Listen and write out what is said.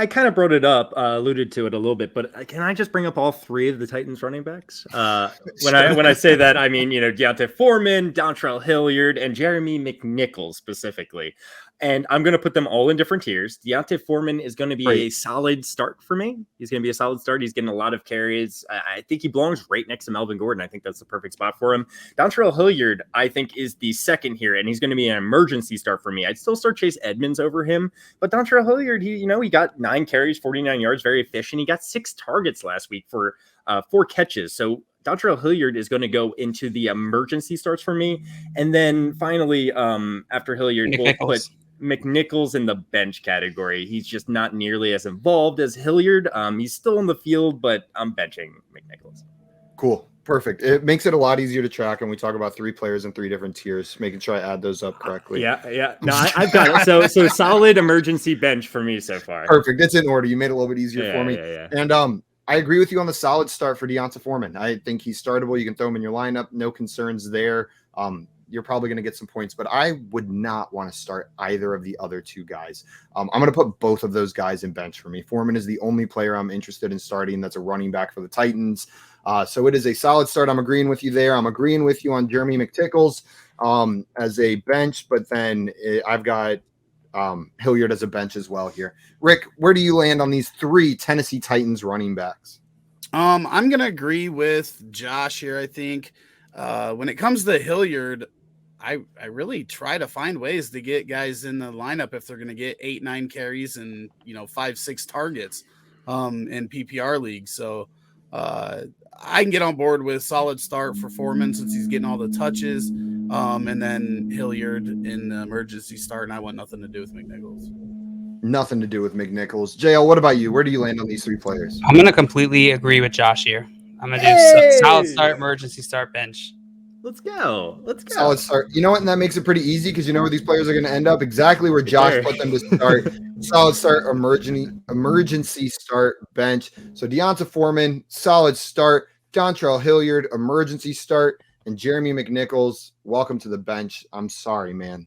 I kind of brought it up, alluded to it a little bit, but can I just bring up all three of the Titans running backs? When I say that, I mean, Donta Foreman, Dontrell Hilliard, and Jeremy McNichols specifically. And I'm going to put them all in different tiers. Donta Foreman is going to be a solid start for me. He's going to be a solid start. He's getting a lot of carries. I think he belongs right next to Melvin Gordon. I think that's the perfect spot for him. Dontrell Hilliard, I think, is the second here, and he's going to be an emergency start for me. I'd still start Chase Edmonds over him, but Dontrell Hilliard, he got 9 carries, 49 yards, very efficient. He got 6 targets last week for 4 catches. So Dontrell Hilliard is going to go into the emergency starts for me. And then finally, after Hilliard, we'll put McNichols in the bench category. He's just not nearly as involved as Hilliard. He's still in the field, but I'm benching McNichols. Cool. Perfect. It makes it a lot easier to track, and we talk about 3 players in 3 different tiers, making sure I add those up correctly. Yeah. No, I've got it. So solid emergency bench for me so far. Perfect. It's in order. You made it a little bit easier for me. Yeah. And I agree with you on the solid start for Donta Foreman. I think he's startable. You can throw him in your lineup. No concerns there. You're probably going to get some points, but I would not want to start either of the other 2 guys. I'm going to put both of those guys in bench for me. Foreman is the only player I'm interested in starting that's a running back for the Titans. So it is a solid start. I'm agreeing with you there. I'm agreeing with you on Jeremy McNichols as a bench, but then I've got Hilliard as a bench as well here. Rick, where do you land on these 3 Tennessee Titans running backs? I'm going to agree with Josh here. I think when it comes to Hilliard, I really try to find ways to get guys in the lineup if they're going to get 8-9 carries and 5-6 targets in PPR leagues. So I can get on board with solid start for Foreman since he's getting all the touches, and then Hilliard in the emergency start, and I want nothing to do with McNichols. Nothing to do with McNichols. JL, what about you? Where do you land on these 3 players? I'm going to completely agree with Josh here. I'm going to do solid start, emergency start, bench. Let's go. Solid start. You know what? And that makes it pretty easy because you know where these players are going to end up. Exactly where Josh put them to start. Solid start, emergency start, bench. So Donta Foreman, solid start. Dontrell Hilliard, emergency start. And Jeremy McNichols, welcome to the bench. I'm sorry, man.